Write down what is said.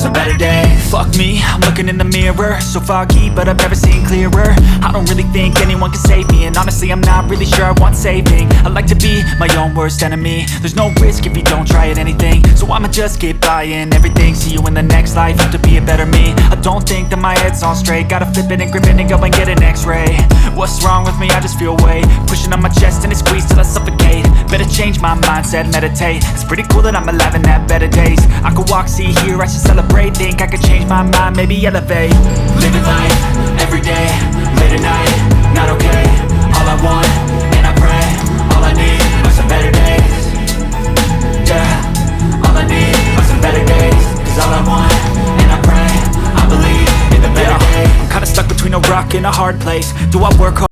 some better days. Fuck me, I'm looking in the mirror, so foggy, but I've never seen clearer. I don't really think anyone can save me, and honestly I'm not really sure I want saving. I like to be my own worst enemy. There's no risk if you don't try at anything, so I'ma just keep buying everything. See you in the next life, have to be a better me. I don't think that my head's on straight, gotta flip it and grip it and go and get an x-ray. What's wrong with me? I just feel weight pushing on my chest and it squeezes till I suffocate. Better change my mindset, meditate. It's pretty cool that I'm alive and have better days. I could walk, see, hear, I should celebrate. Think I could change my mind, maybe elevate. Living life, everyday, late at night, not okay. All I want, and I pray, all I need are some better days. Yeah, all I need are some better days. Cause all I want, and I pray, I believe in the better days. I'm kinda stuck between a rock and a hard place. Do I work hard?